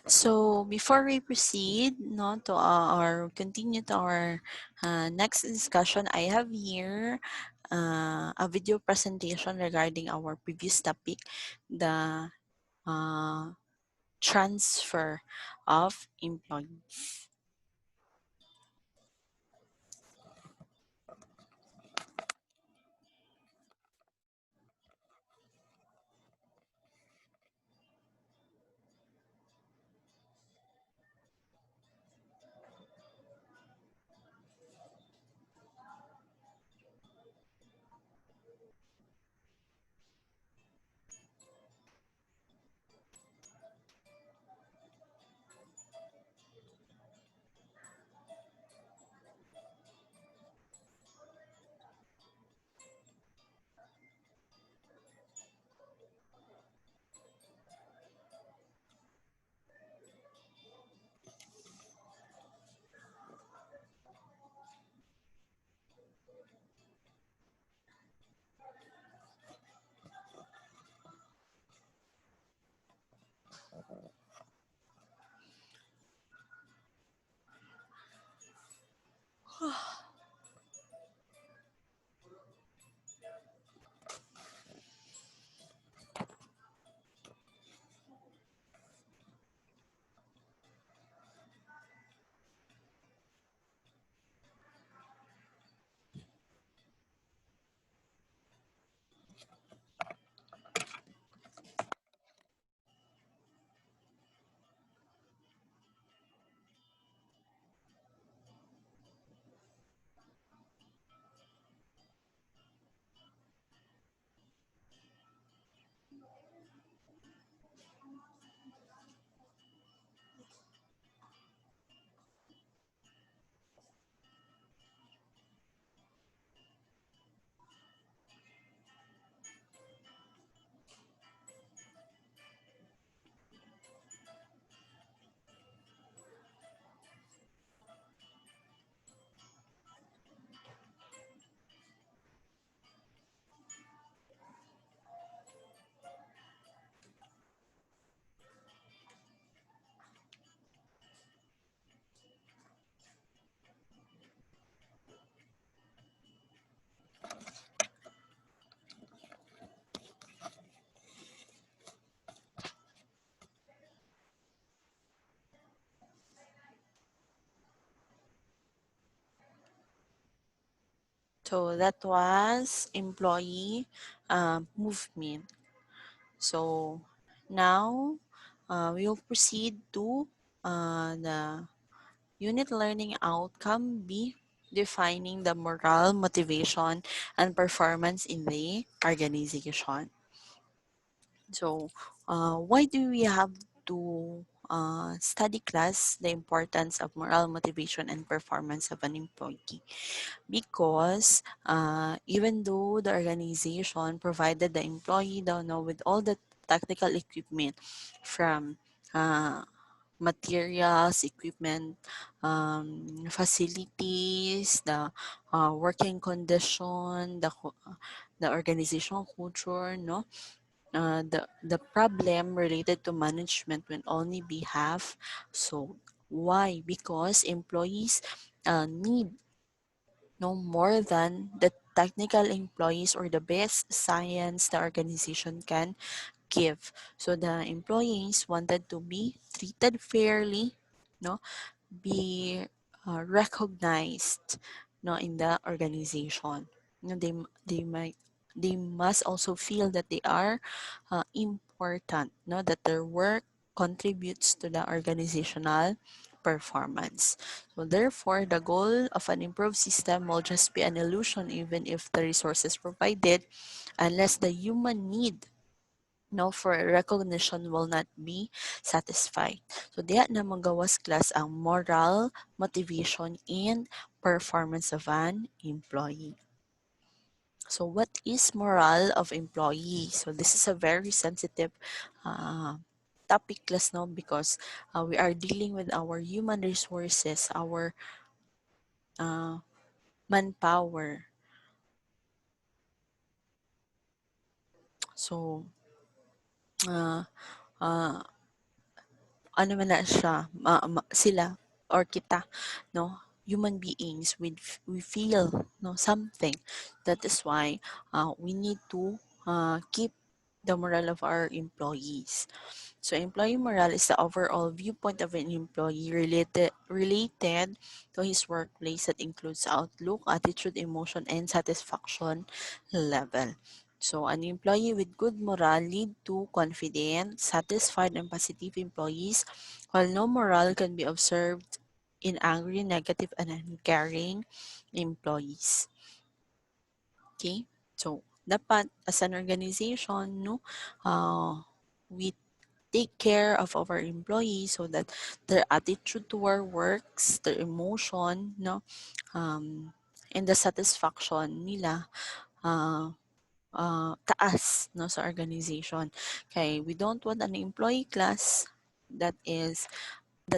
So before we proceed, no, to or continue to our next discussion, I have here a video presentation regarding our previous topic, the uh, transfer of employees. So that was employee movement. So now we'll proceed to the unit learning outcome B, defining the morale, motivation, and performance in the organization. So, why do we have to study class the importance of morale, motivation, and performance of an employee? Because even though the organization provided the employee with all the technical equipment from uh, materials, equipment, facilities, the working condition, the organizational culture, no, the problem related to management will only be half solved. Why? Because employees need no more than the technical employees or the best science the organization can give. So the employees wanted to be treated fairly, no, be recognized, no, in the organization. You know, they must also feel that they are important, no, that their work contributes to the organizational performance. So therefore, the goal of an improved system will just be an illusion even if the resources provided, unless the human need, no, for recognition will not be satisfied. So diya na magawas class ang moral, motivation, and performance of an employee. So what is morale of employee? So this is a very sensitive topic class, no, because we are dealing with our human resources, our uh, manpower. So uh, uh, ano man na siya, sila or kita, no? Human beings, we feel, no, something. That is why we need to keep the morale of our employees. So employee morale is the overall viewpoint of an employee related to his workplace that includes outlook, attitude, emotion, and satisfaction level. So an employee with good morale lead to confident, satisfied, and positive employees, while no morale can be observed in angry, negative, and uncaring employees. Okay? So dapat as an organization, no, we take care of our employees so that their attitude to our works, their emotion, no, and the satisfaction nila taas, no, sa organization. Okay, we don't want an employee class that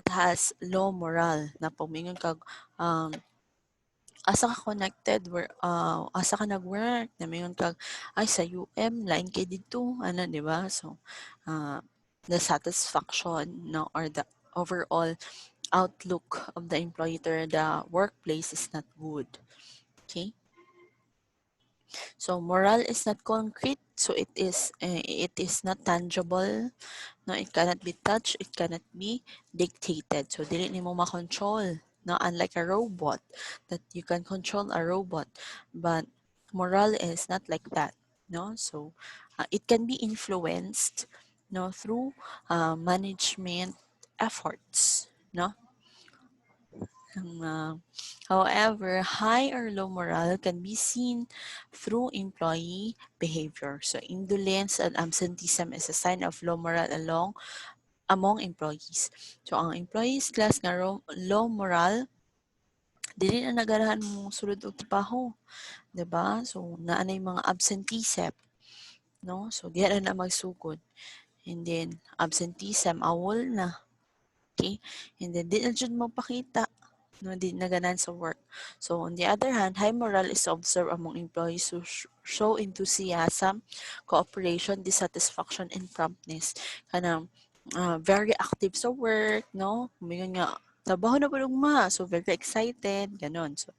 has low morale na pumingon kag asa ka connected asa ka nag-work na mayon kag ay sa UM lain kay dito ano, di ba? So the satisfaction, no, or the overall outlook of the employee to the workplace is not good. Okay, so morale is not concrete, so it is not tangible. No, it cannot be touched, it cannot be dictated. So dili nimo ma-control. No, unlike a robot that you can control a robot, but morale is not like that. No, so it can be influenced, no, through management efforts. No, um, however, high or low morale can be seen through employee behavior. So indolence and absenteeism is a sign of low morale among employees. So ang employees class nga low morale, dili na naganahan mo sulod og trabaho, 'di ba? So naa nay mga absenteeism, no? So diha na magsugod. And then absenteeism awol na, okay? And then di na jud mapakita, no, di na ganahan sa work. So on the other hand, high morale is observed among employees who show enthusiasm, cooperation, dissatisfaction, and promptness. Kanang very active sa work, no? Mingon nga, trabaho na pud ma. So very excited, ganon. So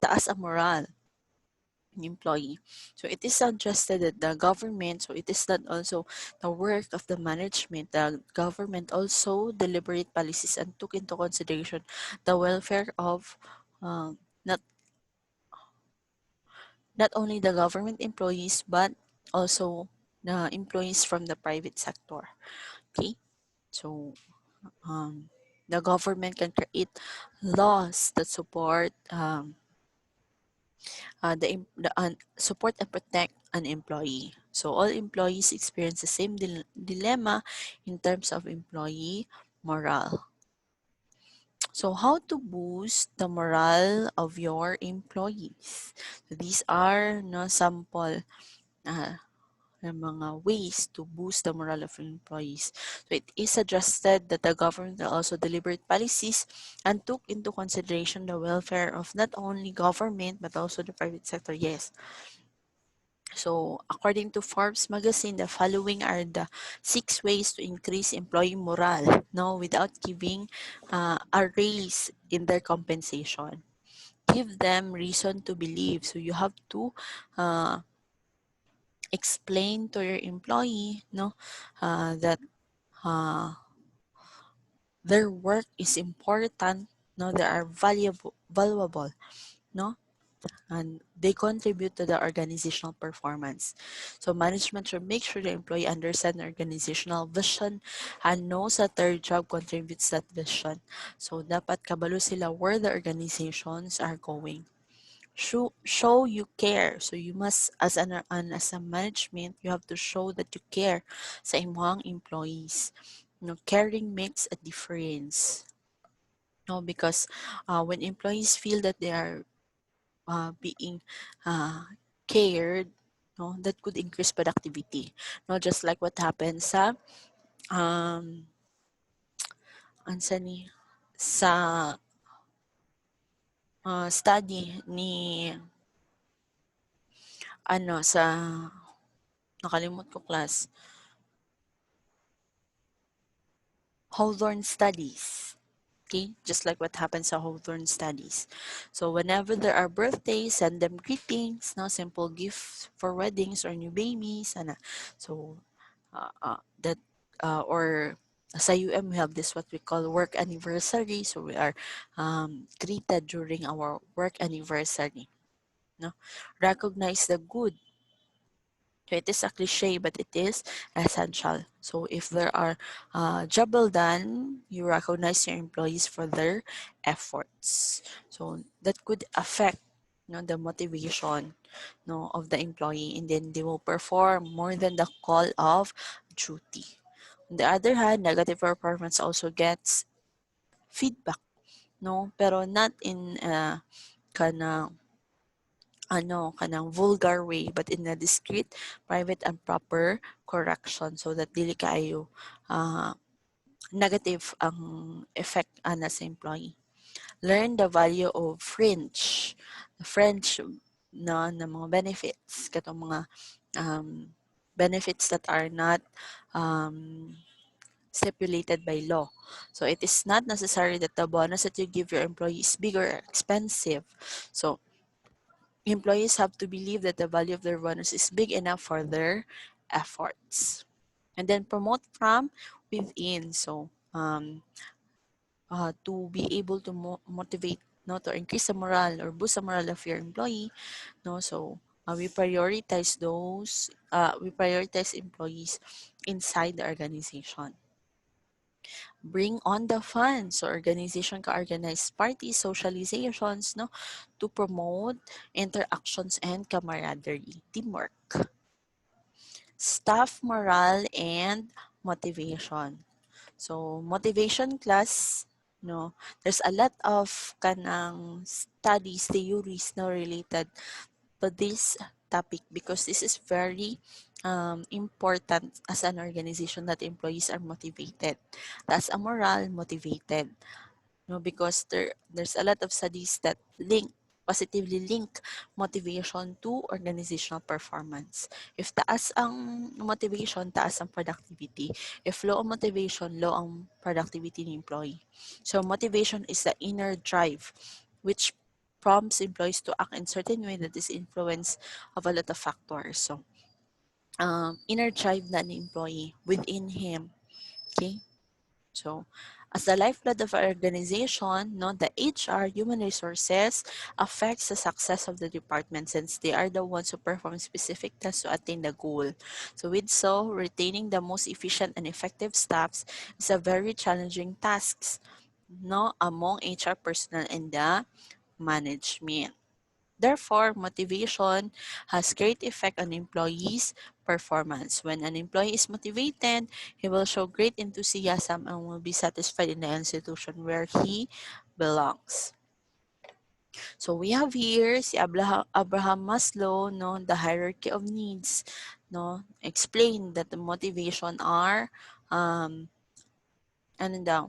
taas ang morale ng employee. So it is suggested that the government, so it is not also the work of the management. The government also deliberate policies and took into consideration the welfare of not only the government employees but also the employees from the private sector. Okay, so the government can create laws that support support and protect an employee. So all employees experience the same dilemma in terms of employee morale. So how to boost the morale of your employees? So these are no sample uh, ng mga ways to boost the morale of employees. So it is suggested that the government will also deliberate policies and took into consideration the welfare of not only government but also the private sector. Yes. So according to Forbes magazine, the following are the 6 ways to increase employee morale, no, without giving a raise in their compensation. Give them reason to believe. So you have to uh, explain to your employee, no, that uh, their work is important, no, they are valuable, no, and they contribute to the organizational performance. So management should make sure the employee understands the organizational vision and knows that their job contributes that vision. So dapat kabalo sila where the organizations are going. Show you care. So you must, as as a management, you have to show that you care sa imong employees. No, caring makes a difference. No, because when employees feel that they are being cared, no, that could increase productivity. No, just like what happens sa um ansa ni sa study ni sa nakalimot ko class. Hawthorne studies. Okay, just like what happens sa Hawthorne studies. So whenever there are birthdays, send them greetings, no simple gifts for weddings or new babies, ana. So that or sa UM we have this what we call work anniversary. So we are greeted during our work anniversary. No, recognize the good. So it is a cliche, but it is essential. So if there are job well done, you recognize your employees for their efforts. So that could affect the motivation of the employee, and then they will perform more than the call of duty. On the other hand, negative performance also gets feedback, no? Pero not in kana kanang vulgar way, but in a discreet, private, and proper correction, so that dili kaayo negative ang effect sa employee. Learn the value of fringe na mga benefits, katong mga um, benefits that are not um, stipulated by law. So it is not necessary that the bonus that you give your employee is big or expensive. So employees have to believe that the value of their bonus is big enough for their efforts. And then promote from within. So to be able to motivate, no, to increase the morale or boost the morale of your employee, no. So we prioritize we prioritize employees inside the organization. Bring on the fun. So organization ka organize parties, socializations, no, to promote interactions and camaraderie, teamwork. Staff morale and motivation. So motivation class, no, there's a lot of kanang studies, theories no related to this topic, because this is very important as an organization that employees are motivated. That's a morale motivated. No, because there's a lot of studies that positively link motivation to organizational performance. If taas ang motivation, taas ang productivity. If low ang motivation, low ang productivity ng employee. So motivation is the inner drive which prompts employees to act in certain way that is influenced of a lot of factors. So inner drive na ni employee within him. Okay? So, as the lifeblood of our organization, no, the HR, human resources, affects the success of the department, since they are the ones who perform specific tasks to attain the goal. So, with so, retaining the most efficient and effective staffs is a very challenging task, no, among HR personnel and the management. Therefore, motivation has great effect on employees' performance. When an employee is motivated, he will show great enthusiasm and will be satisfied in the institution where he belongs. So we have here si Abraham Maslow, no, the hierarchy of needs, no, explained that the motivation are ano daw,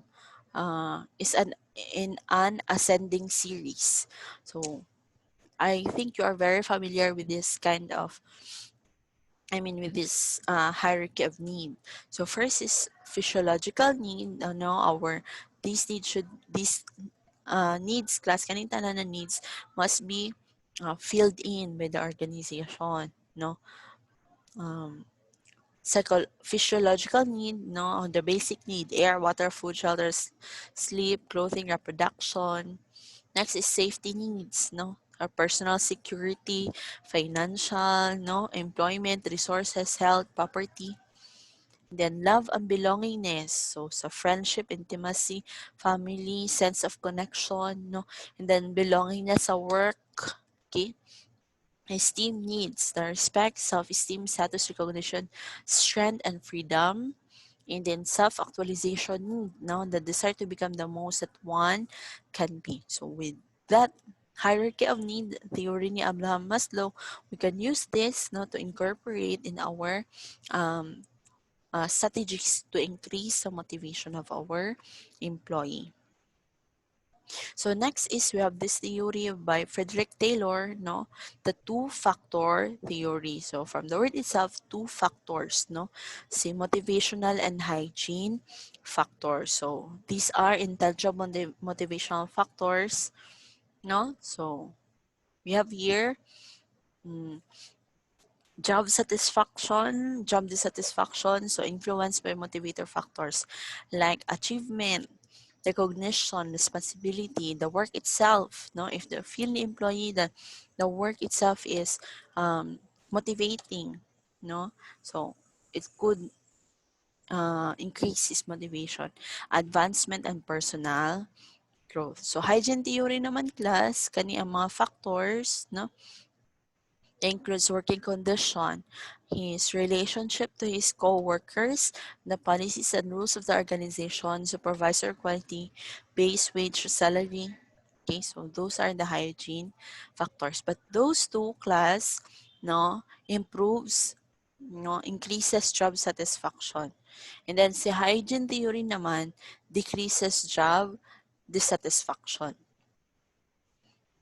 is in an ascending series. So I think you are very familiar with this kind of, with this hierarchy of need. So first is physiological need. Our these needs class kaning tanan na needs must be filled in by the organization. No, um, physiological need. No, the basic need: air, water, food, shelter, sleep, clothing, reproduction. Next is safety needs, no? Our personal security, financial, no? Employment, resources, health, property. Then love and belongingness. So sa friendship, intimacy, family, sense of connection, no? And then belongingness sa work, okay? Esteem needs the respect, self-esteem, status recognition, strength, and freedom. And then self-actualization, no, the desire to become the most that one can be. So with that hierarchy of need theory ni Abraham Maslow, we can use this, no, to incorporate in our strategies to increase the motivation of our employee. So next is we have this theory by Frederick Taylor, no, the two-factor theory. So from the word itself, two factors, no, say motivational and hygiene factors. So these are intelligible motivational factors, no. So we have here mm, job dissatisfaction, so influenced by motivator factors like achievement, recognition, responsibility, the work itself. No, if the feel the employee that the work itself is motivating, no, so it could increase his motivation, advancement and personal growth. So hygiene theory naman class, kani ang mga factors, no, includes working condition, his relationship to his co-workers, the policies and rules of the organization, supervisor quality, base wage, salary. Okay, so those are the hygiene factors. But those two class, no, improves, no, increases job satisfaction. And then si hygiene theory naman decreases job dissatisfaction.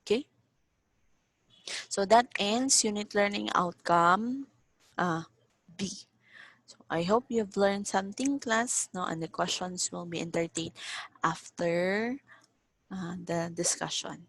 Okay? So that ends unit learning outcome B. So I hope you've learned something, class, no, and the questions will be entertained after the discussion.